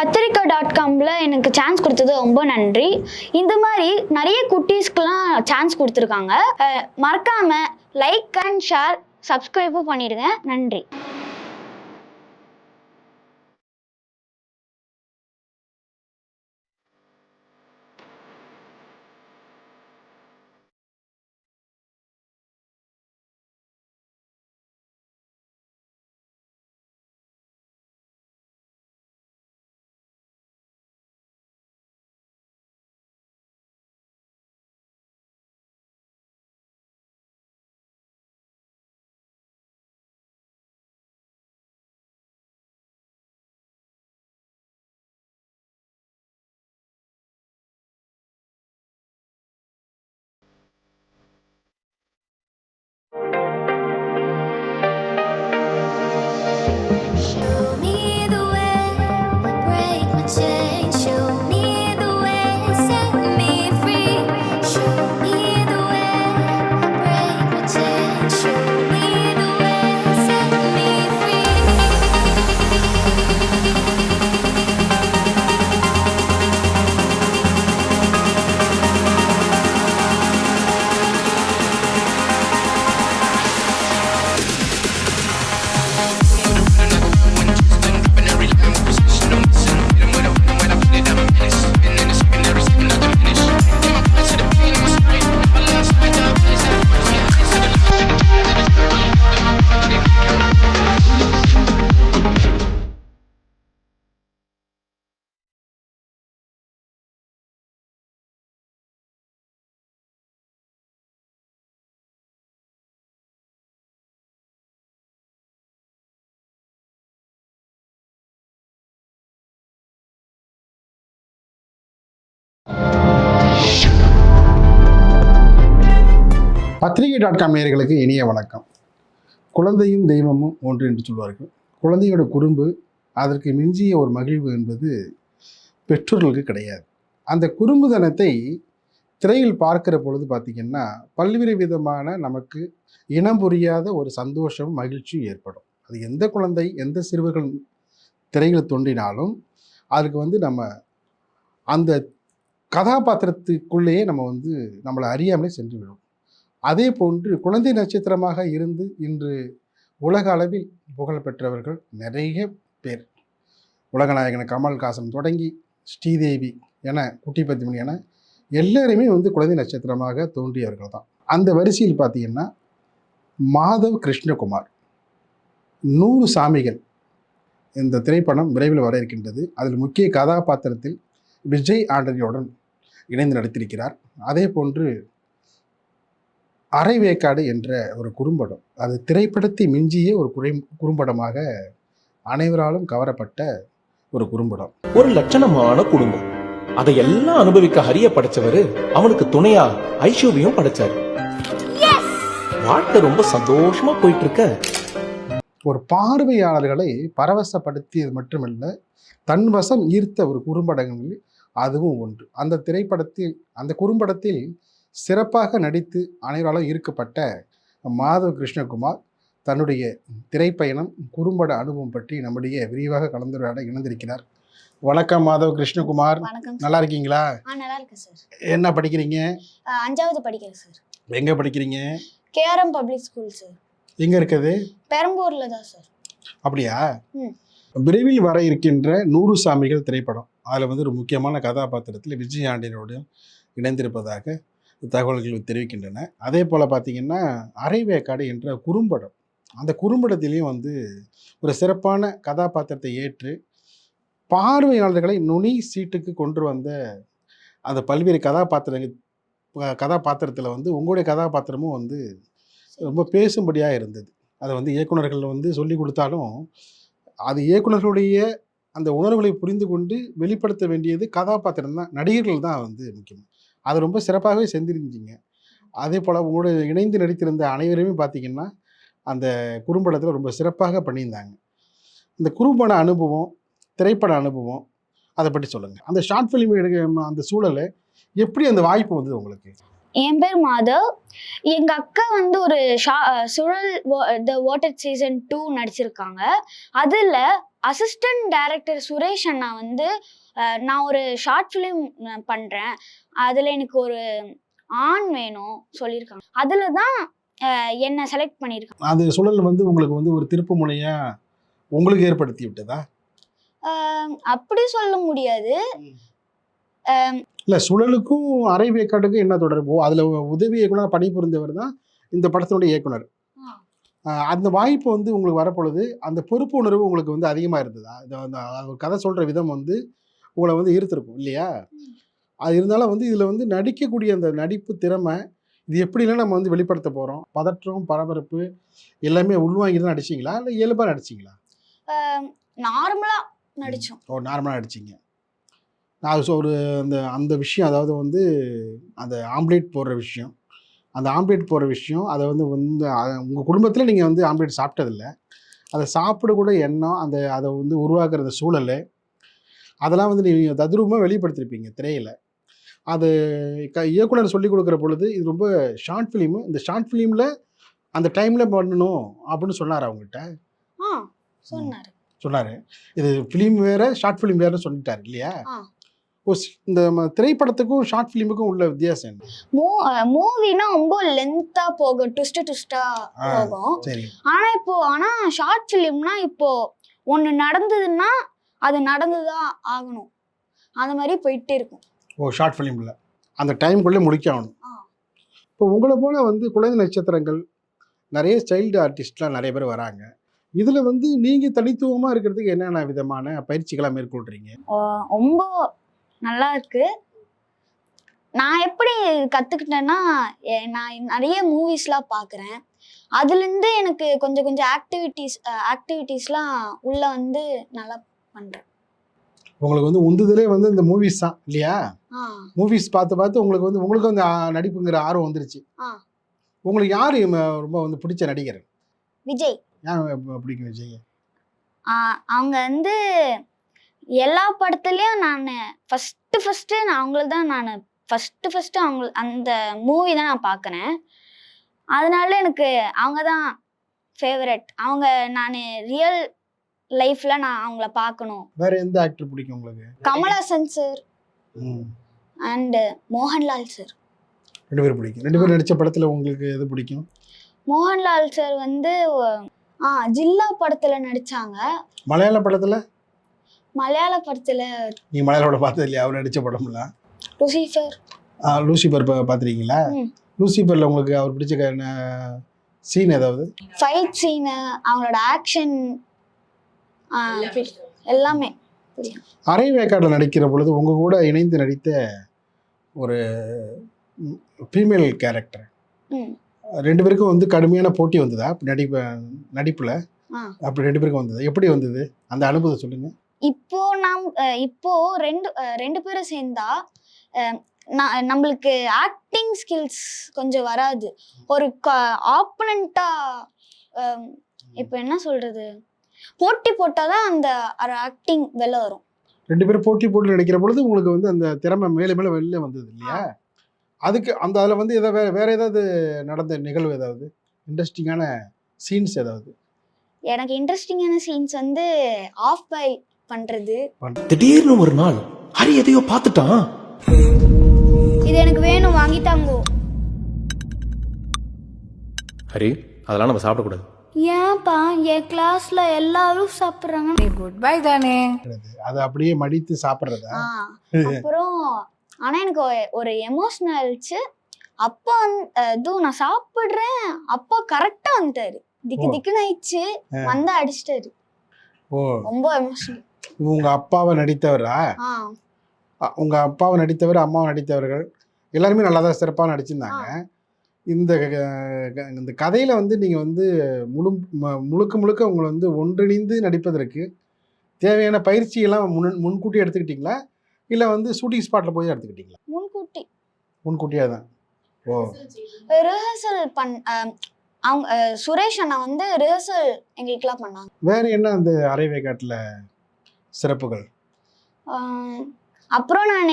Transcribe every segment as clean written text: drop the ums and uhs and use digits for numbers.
பத்திரிக்கை.comல எனக்கு சான்ஸ் கொடுத்தது ரொம்ப நன்றி. இந்த மாதிரி நிறைய குட்டீஸ்க்குலாம் சான்ஸ் கொடுத்துருக்காங்க. மறக்காம லைக் அண்ட் ஷேர் சப்ஸ்கிரைபும் பண்ணிடுங்க. நன்றி. பத்திரிகை.com நேயர்களுக்கு இனிய வணக்கம். குழந்தையும் தெய்வமும் ஒன்று என்று சொல்வார்கள். குழந்தையோட குறும்பு அதற்கு மிஞ்சிய ஒரு மகிழ்வு என்பது பெற்றோர்களுக்கு கிடையாது. அந்த குறும்புதனத்தை திரையில் பார்க்கிற பொழுது பார்த்திங்கன்னா பல்வேறு விதமான நமக்கு இனம் புரியாத ஒரு சந்தோஷம் மகிழ்ச்சியும் ஏற்படும். அது எந்த குழந்தை எந்த சிறுவர்கள் திரையில் தோன்றினாலும் அதுக்கு நம்ம அந்த கதாபாத்திரத்துக்குள்ளேயே நம்ம நம்மளை அறியாமலே சென்று விடும். அதே போன்று குழந்தை நட்சத்திரமாக இருந்து இன்று உலக அளவில் புகழ் பெற்றவர்கள் நிறைய பேர். உலகநாயகன் கமல்ஹாசன் தொடங்கி ஸ்ரீதேவி என குட்டி பத்திமணி என எல்லாருமே குழந்தை நட்சத்திரமாக தோன்றியவர்கள் தான். அந்த வரிசையில் பார்த்தீங்கன்னா மாதவ் கிருஷ்ணகுமார் 100 சாமிகள் இந்த திரைப்படம் விரைவில் வர இருக்கின்றது. அதில் முக்கிய கதாபாத்திரத்தில் விஜய் ஆண்டனியுடன் இணைந்து நடித்திருக்கிறார். அதே போன்று அரைவேக்காடு என்ற ஒரு குறும்படம், அது திரைப்படத்தை மிஞ்சிய ஒரு குறும்படமாக அனைவராலும் கவரப்பட்ட ஒரு குறும்படம். ஒரு லட்சணமான குடும்பம், அதையெல்லாம் அனுபவிக்க ஹரிய படைச்சவரு அவனுக்கு துணையா ஐஷுவையும் படைச்சாரு. வாழ்க்கை ரொம்ப சந்தோஷமா போயிட்டு இருக்க. ஒரு பார்வையாளர்களை பரவசப்படுத்தியது மட்டுமல்ல, தன் வசம் ஈர்த்த ஒரு குறும்படங்களில் அதுவும் ஒன்று. அந்த திரைப்படத்தில் அந்த குறும்படத்தில் சிறப்பாக நடித்து அனைவராலும் ஈர்க்கப்பட்ட மாதவ் கிருஷ்ணகுமார் தன்னுடைய திரைப்பயணம் குறும்பட அனுபவம் பற்றி நம்முடைய விரிவாக கலந்துரையாட இணைந்திருக்கிறார். வணக்கம் மாதவ் கிருஷ்ணகுமார். நல்லா இருக்கீங்களா? நல்லா இருக்கேன் சார். என்ன படிக்கிறீங்க? 5வது படிக்கிறேன் சார். எங்க படிக்கிறீங்க? KRM public school sir. எங்க இருக்குது? பெரம்பூர்ல தான் சார். அப்படியா? விரைவில் வர இருக்கின்ற 100 சாமிகள் திரைப்படம், அதில் ஒரு முக்கியமான கதாபாத்திரத்தில் விஜய் ஆண்டனியோடு இணைந்திருப்பதாக தகவல்கள் தெரிவிக்கின்றன. அதே போல் பார்த்திங்கன்னா அரைவேக்காடு என்ற குறும்படம், அந்த குறும்படத்திலையும் ஒரு சிறப்பான கதாபாத்திரத்தை ஏற்று பார்வையாளர்களை நுனி சீட்டுக்கு கொண்டு வந்த அந்த பல்வேறு கதாபாத்திரத்தில் உங்களுடைய கதாபாத்திரமும் ரொம்ப பேசும்படியாக இருந்தது. அதை இயக்குநர்கள் சொல்லி கொடுத்தாலும் அது இயக்குநர்களுடைய அந்த உணர்வுகளை புரிந்து கொண்டு வெளிப்படுத்த வேண்டியது கதாபாத்திரம் தான், நடிகர்கள் தான் முக்கியம். அதை ரொம்ப சிறப்பாகவே செஞ்சிருந்தீங்க. அதே போல் உங்களோட இணைந்து நடித்திருந்த அனைவருமே பார்த்திங்கன்னா அந்த குறும்படத்தில் ரொம்ப சிறப்பாக பண்ணியிருந்தாங்க. இந்த குறும்பட அனுபவம், திரைப்பட அனுபவம், அதை பற்றி சொல்லுங்கள். அந்த ஷார்ட் ஃபிலிம் எடுக்க அந்த சூழலை எப்படி அந்த வாய்ப்பு வந்தது உங்களுக்கு? என் பேர் மாதவ். எங்க அக்கா வந்து ஒரு சுழல் த வாட்டர் சீசன் 2 நடிச்சிருக்காங்க. அதுல அசிஸ்டன்ட் டைரக்டர் சுரேஷ் அண்ணா வந்து நான் ஒரு ஷார்ட் ஃபிலிம் பண்றேன், அதுல எனக்கு ஒரு ஆண் வேணும் சொல்லியிருக்காங்க. அதுல தான் என்ன செலக்ட் பண்ணியிருக்காங்க. அது சுழல் வந்து உங்களுக்கு வந்து ஒரு திருப்பு முனையா உங்களுக்கு ஏற்படுத்தி விட்டதா? அப்படி சொல்ல முடியாது. இல்ல, சுழலுக்கும் அரை வேக்காட்டுக்கும் என்ன தொடர்போ? அதுல உதவி இயக்குனர் பணிபுரிந்தவர் தான் இந்த படத்தினுடைய இயக்குனர். அந்த வாய்ப்பு வந்து உங்களுக்கு வரப்பொழுது அந்த பொறுப்பு உணர்வு உங்களுக்கு வந்து அதிகமா இருந்ததா? ஒரு கதை சொல்ற விதம் வந்து உங்களை வந்து ஈர்த்திருக்கும் இல்லையா? அது இருந்தாலும் வந்து இதுல வந்து நடிக்கக்கூடிய அந்த நடிப்பு திறமை இது எப்படிலாம் நம்ம வந்து வெளிப்படுத்த போறோம்? பதற்றம், பரபரப்பு எல்லாமே உள்வாங்கி தான் நடிச்சீங்களா? இல்லை இயல்பா நடிச்சீங்களா? நார்மலா நடிச்சோம். நார்மலா நடிச்சீங்க. நான் ஒரு அந்த விஷயம், அதாவது வந்து அந்த ஆம்லேட் போடுற விஷயம், அந்த ஆம்லேட் போடுற விஷயம், அதை வந்து உங்கள் குடும்பத்தில் நீங்கள் வந்து ஆம்லேட் சாப்பிட்டதில்ல, அதை சாப்பிடக்கூட எண்ணம், அதை வந்து உருவாக்குற அந்த சூழல், அதெல்லாம் வந்து நீங்கள் தத்ரூபமாக வெளிப்படுத்திருப்பீங்க திரையில். அது இயக்குனர் சொல்லிக் கொடுக்குற பொழுது இது ரொம்ப ஷார்ட் ஃபிலிமு, இந்த ஷார்ட் ஃபிலிமில் அந்த டைமில் பண்ணணும் அப்படின்னு சொன்னார் அவங்ககிட்ட? சொன்னார். இது ஃபிலிம் வேறு ஷார்ட் ஃபிலிம் வேறுனு சொல்லிட்டார் இல்லையா? இந்த திரைப்படத்துக்கும் ஷார்ட் ஃபிலிமுக்கும் உள்ள வித்தியாசம் என்ன? மூவினா ரொம்ப லென்த்தா போகும், ட்விஸ்டா போகும். ஆனா ஷார்ட் ஃபிலிம்னா இப்போ ஒன்று நடந்ததுன்னா அது நடந்துதான் ஆகணும், அந்த மாதிரி போயிட்டே இருக்கும். ஷார்ட் ஃபிலிமில் அந்த டைம்குள்ளே முடிக்க ஆகணும். இப்போ உங்களை போல வந்து குழந்தை நட்சத்திரங்கள், நிறைய சைல்டு ஆர்டிஸ்ட்லாம் நிறைய பேர் வராங்க. இதில் வந்து நீங்கள் தனித்துவமாக இருக்கிறதுக்கு என்னென்ன விதமான பயிற்சிகளாக மேற்கொள்கிறீங்க? ரொம்ப நல்லா இருக்கு. நான் எப்படி கற்றுக்கிட்டேன்னா, நான் நிறைய மூவிஸ்லாம் பார்க்குறேன், அதுலேருந்து எனக்கு கொஞ்சம் கொஞ்சம் ஆக்டிவிட்டீஸ்லாம் உள்ளே வந்து நல்லா பண்ணுறேன். உங்களுக்கு வந்து உந்துதலே வந்து இந்த மூவிஸ் தான் இல்லையா? மூவிஸ் பார்த்து உங்களுக்கு வந்து நடிப்புங்கிற ஆர்வம் வந்துருச்சு. உங்களுக்கு யார் ரொம்ப வந்து பிடிச்ச நடிகர்? விஜய். ஏன் பிடிக்கும் விஜய்? அவங்க வந்து எல்லா படத்துலையும் நான் ஃபஸ்ட்டு அவங்கள தான் அவங்க அந்த மூவி தான் நான் பார்க்குறேன். அதனால எனக்கு அவங்க தான் ஃபேவரட். அவங்க நான் ரியல் லைஃப்ல நான் அவங்கள பார்க்கணும். வேற எந்த ஆக்டர் பிடிக்கும் உங்களுக்கு? Kamal Haasan sir and Mohanlal sir. 2 பேர் பிடிக்கும். 2 பேர் நடிச்ச படத்துல உங்களுக்கு எது பிடிக்கும்? மோகன்லால் சார் வந்து ஜில்லா படத்துல நடிச்சாங்க. மலையாள படத்துல? மலையாள படத்துல நீ மலையாள பார்த்தது இல்லையா அவர் நடிச்ச படம்ல? லூசிஃபர். லூசிஃபர் பார்த்துருக்கீங்களா? லூசிஃபர்ல உங்களுக்கு அவர் பிடிச்ச சீன் ஏதாவது? ஃபைட் சீன், அவங்களோட ஆக்ஷன் எல்லாமே. அரை வேக்காட்டில் நடிக்கிற பொழுது உங்க கூட இணைந்து நடித்த ஒரு ஃபீமேல் கேரக்டர், 2 பேருக்கும் வந்து கடுமையான போட்டி வந்ததா நடிப்புல? அப்படி 2 பேருக்கும் வந்தது, எப்படி வந்தது அந்த அனுபவம் சொல்லுங்க. இப்போ ரெண்டு பேரும் சேர்ந்தா நம்மளுக்கு ஆக்டிங் ஸ்கில்ஸ் கொஞ்சம் வராது. ஒரு ஆப்பனண்டா இப்போ என்ன சொல்றது, போட்டி போட்டாதான் அந்த ஆக்டிங் வெளில வரும். 2 பேரும் போட்டி போட்டு நடிக்கிற பொழுது உங்களுக்கு வந்து அந்த திறமை மேலே மேலே வெளில வந்தது இல்லையா? அதுக்கு அதில் வந்து வேற ஏதாவது நடந்த நிகழ்வு, ஏதாவது இன்ட்ரெஸ்டிங்கான சீன்ஸ் ஏதாவது? எனக்கு இன்ட்ரெஸ்டிங்கான சீன்ஸ் வந்து ஆஃப் பை பண்றது. திடீர்னு ஒரு நாள் ஹரி எதையோ பார்த்துட்டான். இது எனக்கு வேணும், வாங்கிட்டாங்கோ. ஹரி, அதெல்லாம் நம்ம சாப்பிடக்கூடாது. ஏன்பா, என் கிளாஸ்ல எல்லாரும் சாப்பிடுறாங்க. நீ குட் பை தானே, அதை அப்படியே மடித்து சாப்பிட்றதா? அப்புறம் ஆனா எனக்கு ஒரு எமோஷனல் ஆயிடுச்சு. அப்பா நான் சாப்பிடுறேன், அப்பா கரெக்டா வந்துட்டாரு. திக்குன்னு ஆயிடுச்சு, வந்தா அடிச்சிட்டாரு. ரொம்ப எமோஷனல். உங்க அப்பாவை நடித்தவரா? உங்க அப்பாவை நடித்தவர், அம்மாவை நடித்தவர்கள் எல்லாருமே நல்லா தான் சிறப்பாக நடிச்சிருந்தாங்க. இந்த கதையில வந்து நீங்க வந்து முழுக்க உங்களை வந்து ஒன்றிணைந்து நடிப்பதற்கு தேவையான பயிற்சியெல்லாம் முன்கூட்டி எடுத்துக்கிட்டீங்களா, இல்லை வந்து ஷூட்டிங் ஸ்பாட்ல போய் எடுத்துக்கிட்டீங்களா? முன்கூட்டியா தான். ரிஹர்சல் அவங்க சுரேஷ் அண்ணா வந்து ரிஹர்சல் எங்களுக்குலாம் பண்ணாங்க. வேற என்ன அந்த அரை வேக்காட்டுல சிறப்புகள்? அப்புறம் நான்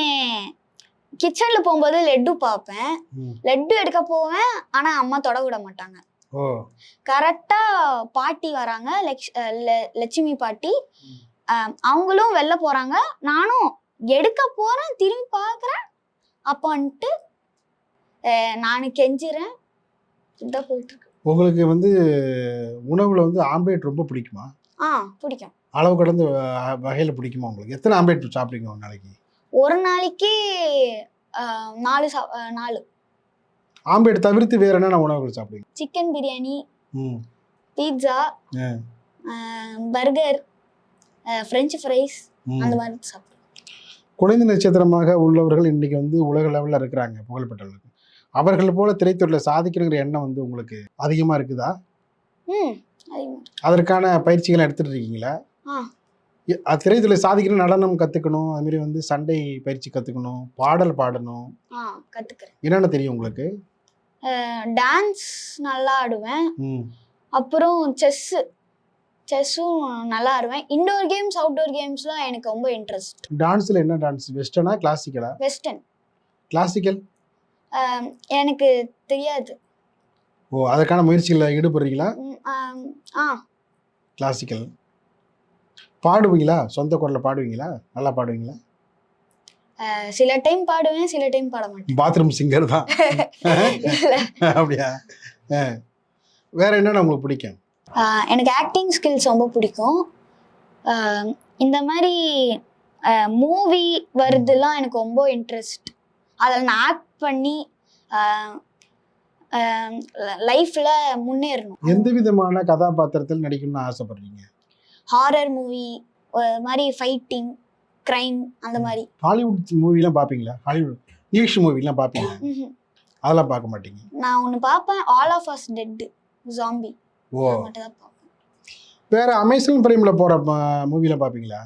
கிச்சன்ல போகும்போது லட்டு பார்ப்பேன். ம். லட்டு எடுக்க போவேன், ஆனா அம்மா தொட விட மாட்டாங்க. ஓ கரெக்டா பாட்டி வராங்க, லட்சுமி பாட்டி. அவங்களும் வெளில போறாங்க, நானும் எடுக்க போறேன், திரும்பி பார்க்குறேன். அப்போ வந்துட்டு நானும் கெஞ்சுறேன். இதான் போயிட்டு இருக்கு. உங்களுக்கு வந்து உணவுல வந்து ஆம்லேட் ரொம்ப பிடிக்குமா? பிடிக்கும். அளவு கடந்த வகையில் பிடிக்குமா உங்களுக்கு? எத்தனை ஆம்லேட் சாப்பிடுவீங்க ஒரு நாளைக்கு? ஒரு நாளைக்கு 4 ஆம்லேட் தவிர்த்து வேற என்னென்ன உணவுகள் சாப்பிடுவீங்க? சிக்கன் பிரியாணி, ம். பீட்சா, ஆ. பர்கர், ஃப்ரெஞ்ச் ஃப்ரைஸ், ம். அந்த மாதிரி சாப்பிடுவேன். குழந்தை நட்சத்திரமாக உள்ளவர்கள் இன்னைக்கு வந்து உலக லெவலில் இருக்கிறாங்க, புகழ்பெற்றவர்கள். அவர்கள் போல திரைத்துறையில் சாதிக்கணுங்கிற எண்ணம் வந்து உங்களுக்கு அதிகமாக இருக்குதா? அதிகமா. அதற்கான பயிற்சிகளை எடுத்துட்டு இருக்கீங்களா? திரைத்துறையில் சாதிக்கணும், நடனம் கற்றுக்கணும், அதுமாரி வந்து சண்டை பயிற்சி கற்றுக்கணும், பாடல் பாடணும், கத்துக்கிறேன். என்னென்ன தெரியும் உங்களுக்கு? டான்ஸ் நல்லா ஆடுவேன். ம். அப்புறம் செஸ்ஸும் நல்லா ஆடுவேன். இன்டோர் கேம்ஸ், அவுட்டோர் கேம்ஸ்லாம் எனக்கு ரொம்ப இன்ட்ரெஸ்ட். டான்ஸில் என்ன டான்ஸ்? வெஸ்டர்னா கிளாசிக்கலா? வெஸ்டர்ன். கிளாசிக்கல் எனக்கு தெரியாது. ஓ அதற்கான முயற்சிகளில் ஈடுபடுறீங்களா? கிளாசிக்கல் பாடுவீங்களா? சொந்த குரலில் பாடுவீங்களா? நல்லா பாடுவீங்களா? சில டைம் பாடுவேன், சில டைம் பாட மாட்டேன். பாத்ரூம் சிங்கர் தான். அப்படியா? வேற என்னென்ன உங்களுக்கு பிடிக்கும்? எனக்கு ஆக்டிங் ஸ்கில்ஸ் ரொம்ப பிடிக்கும். இந்த மாதிரி மூவி வருதுலாம் எனக்கு ரொம்ப இன்ட்ரெஸ்ட். அதில் நான் ஆக்ட் பண்ணி லைஃப்ல முன்னேறணும். எந்த விதமான கதாபாத்திரத்தில் நடிக்கணும்னு ஆசைப்படுறீங்க? ஹாரர் மூவி மாதிரி, ஃபைட்டிங், கிரைம், அந்த மாதிரி. ஹாலிவுட் மூவிலாம் பார்ப்பீங்களா? ஹாலிவுட் இங்கிலீஷ் மூவிலாம் பார்ப்பீங்களா? அதெல்லாம் பார்க்க மாட்டீங்க? நான் ஒன்று பார்ப்பேன், all of us dead, zombie. ஓ மட்டும் தான் பார்ப்பேன். வேற அமேசான் பிரைமில் போகிற மூவிலாம் பார்ப்பீங்களா?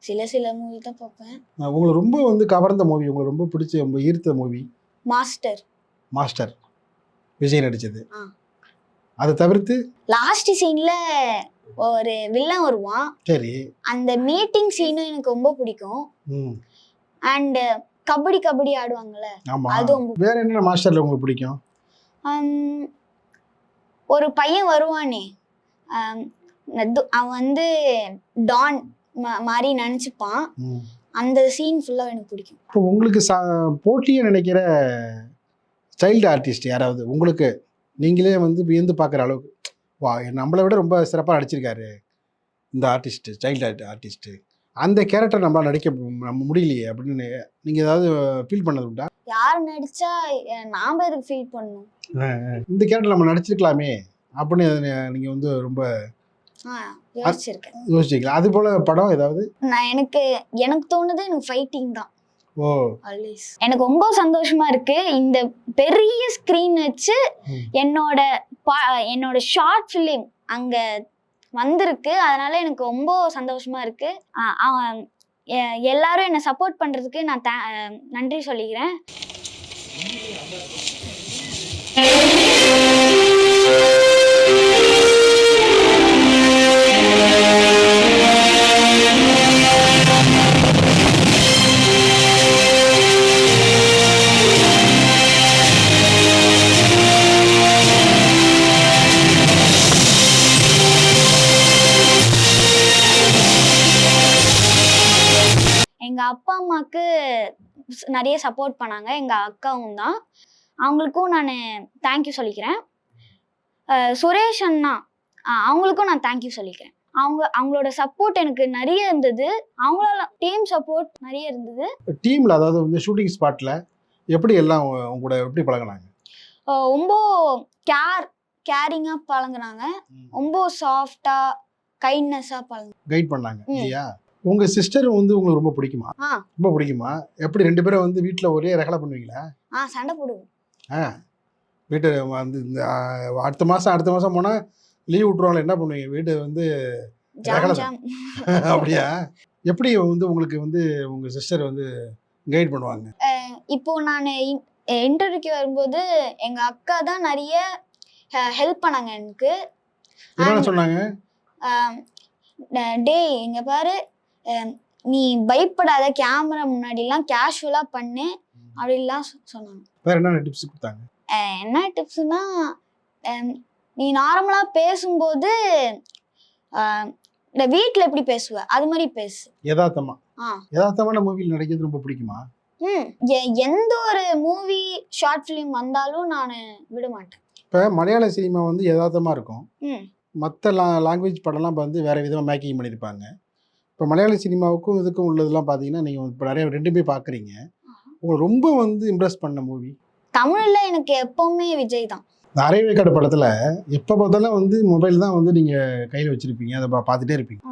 சில மூவி தான் பார்ப்பேன். உங்களுக்கு ரொம்ப வந்து கவர்ந்த மூவி, உங்களுக்கு ரொம்ப பிடிச்ச, ரொம்ப ஈர்த்த மூவி? மாஸ்டர் விஜய் நடிச்சது. அதை தவிர்த்து லாஸ்ட் சீன்ல ஒரு வில்லன் வருவான். சரி. அந்த மீட்டிங் சீனும் எனக்கு ரொம்ப பிடிக்கும். அண்ட் கபடி ஆடுவாங்கல்ல, அது வேற என்ன மாஸ்டர்ல உங்களுக்கு பிடிக்கும்? ஒரு பையன் வருவானே, அவன் வந்து டான் மாதிரி நினைச்சுப்பான். அந்த சீன் ஃபுல்லா எனக்கு பிடிக்கும். இப்போ உங்களுக்கு போட்டியை நினைக்கிற சைல்டு ஆர்டிஸ்ட் யாராவது உங்களுக்கு நீங்களே வந்து வியந்து பார்க்குற அளவுக்கு, வா நம்மளை விட ரொம்ப சிறப்பாக நடிச்சிருக்காரு இந்த ஆர்டிஸ்ட், சைல்டு ஆர்டிஸ்ட், அந்த கேரக்டர் நம்மளால் நடிக்க முடியலையே அப்படின்னு நீங்கள் ஏதாவது ஃபீல் பண்ணது உண்டா? யார் நடிச்சா நாம எதுக்கு ஃபீல் பண்ணணும், இந்த கேரக்டர் நம்ம நடிச்சிருக்கலாமே அப்படின்னு நீங்கள் வந்து ரொம்ப யோசிச்சிருக்கீங்களா? அது போல படம் ஏதாவது? நான் எனக்கு தோணுது, எனக்கு ஃபைட்டிங் தான். ஓ எனக்கு ரொம்ப சந்தோஷமா இருக்கு. இந்த பெரிய ஸ்கிரீன் வச்சு என்னோட ஷார்ட் ஃபிலிம் அங்க வந்திருக்கு. அதனால எனக்கு ரொம்ப சந்தோஷமா இருக்கு. எல்லாரும் என்னை சப்போர்ட் பண்றதுக்கு நான் நன்றி சொல்லிக்கிறேன். எங்க அப்பா அம்மாக்கு நிறைய சப்போர்ட் பண்ணாங்க, எங்க அக்காவும் தான். அவங்களுக்கும் நான் தேங்க்யூ சொல்லிக்கிறேன். சுரேஷ் அண்ணா அவங்களுக்கும் நான் தேங்க்யூ சொல்லிக்கிறேன். அவங்களோட சப்போர்ட் எனக்கு நிறைய இருந்தது. அவங்களால டீம் சப்போர்ட் நிறைய இருந்தது. டீம்ல அதாவது வந்து ஷூட்டிங் ஸ்பாட்ல எப்படி எல்லாம் உங்க கூட எப்படி பழகுனாங்க? ரொம்ப கேரிங்கா பழகுனாங்க. ரொம்ப சாஃப்டா கைண்ட்னஸா கைட் பண்ணாங்க இல்லையா? உங்க சிஸ்டர் வந்து உங்களுக்கு ரொம்ப பிடிக்குமா? ரொம்ப பிடிக்குமா? எப்படி ரெண்டு பேரும் வந்து வீட்டில் ஒரே ரகலை பண்ணுவீங்களா? சண்டை போடுவோம். வீட்டு வந்து இந்த அடுத்த மாதம் போனால் லீவ் விட்டுருவாங்க, என்ன பண்ணுவீங்க? வீடு வந்து அப்படியா? எப்படி வந்து உங்களுக்கு வந்து உங்க சிஸ்டர் வந்து கைட் பண்ணுவாங்க? இப்போ நான் இன்டர்வியூக்கு வரும்போது எங்க அக்கா தான் நிறைய ஹெல்ப் பண்ணாங்க எனக்கு. என்ன சொன்னாங்க? டேய் இங்க பாரு, நீ பயப்படாத, கேமரா முன்னாடிலாம் கேஷுவலா பண்ணு, அப்படிலாம் சொன்னாங்க. வேற என்ன டிப்ஸ் கொடுத்தாங்க? என்ன டிப்ஸ்னா, நீ நார்மலா பேசும்போது இந்த வீட்டில் எப்படி பேசுவ அது மாதிரி பேசு. யதார்த்தமா ஆ யதார்த்தமான மூவியில் நடிக்கிறது ரொம்ப பிடிக்குமா? எந்த ஒரு மூவி ஷார்ட் ஃபிலிம் வந்தாலும் நான் விட மாட்டேன். இப்போ மலையாள சினிமா வந்து யதார்த்தமாக இருக்கும். ம் மற்ற லாங்குவேஜ் படம்லாம் வந்து வேறு விதமாக மேக்கிங் பண்ணியிருப்பாங்க. இப்போ மலையாள சினிமாவுக்கும் இதுக்கும் உள்ளதெல்லாம் பார்த்தீங்கன்னா நீங்கள் இப்போ நிறைய ரெண்டுமே பார்க்குறீங்க. உங்களை ரொம்ப வந்து இம்ப்ரெஸ் பண்ண மூவி? தமிழில் எனக்கு எப்பவுமே விஜய் தான். இந்த அரைவேக்காடு படத்தில் எப்போ பார்த்தாலும் வந்து மொபைல் தான் வந்து நீங்கள் கையில் வச்சுருப்பீங்க, அதை பார்த்துட்டே இருப்பீங்க.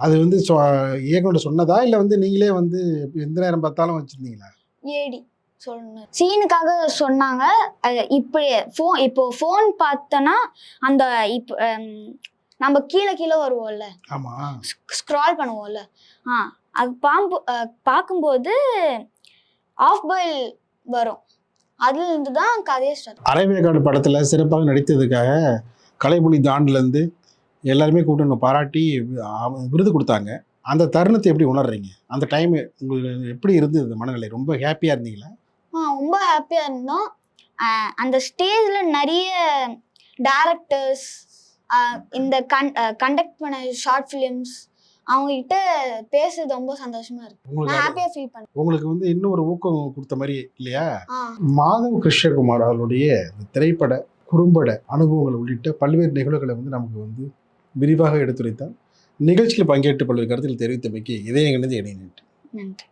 அது வந்து இயக்குனர் சொன்னதா இல்லை வந்து நீங்களே வந்து எந்த நேரம் பார்த்தாலும் வச்சுருந்தீங்களா? ஏடி சொல்லணும் சீனுக்காக சொன்னாங்க. இப்படி இப்போ ஃபோன் பார்த்தோன்னா அந்த இப்போ நம்ம கீழே கீழே வருவோம்ல, ஆமாம், ஸ்க்ரால் பண்ணுவோம்ல, அது பார்க்கும்போது ஆஃப் பாயில் வரும். அதுலேருந்து தான் கதையை ஸ்டார்ட். அரைவேக்காடு படத்தில் சிறப்பாக நடித்ததுக்காக கலைப்புலி தாண்டிலேருந்து எல்லாருமே கூப்பிட்டு பாராட்டி விருது கொடுத்தாங்க. அந்த தருணத்தை எப்படி உணர்றீங்க? அந்த டைம் உங்களுக்கு எப்படி இருந்தது மனநிலை? ரொம்ப ஹாப்பியாக இருந்தீங்களா? ரொம்ப ஹாப்பியாக இருந்தோம். அந்த ஸ்டேஜில் நிறைய டேரக்டர்ஸ், இந்த கண்டக்ட் பண்ண ஷார்ட் ஃபிலிம்ஸ் அவங்ககிட்ட பேசுறது ரொம்ப சந்தோஷமா இருக்கு. நான் ஹாப்பியாக ஃபீல் பண்ணேன். உங்களுக்கு வந்து இன்னும் ஒரு ஊக்கம் கொடுத்த மாதிரி இல்லையா? மாதவ் கிருஷ்ணகுமார் அவர்களுடைய திரைப்பட குறும்பட அனுபவங்கள் உள்ளிட்ட பல்வேறு நிகழ்வுகளை வந்து நமக்கு வந்து விரிவாக எடுத்துரைத்தால் நிகழ்ச்சியில் பங்கேற்று பல்வேறு கருத்தில் தெரிவித்தமைக்கு இதயங்களிலிருந்து இணைந்தேன். நன்றி.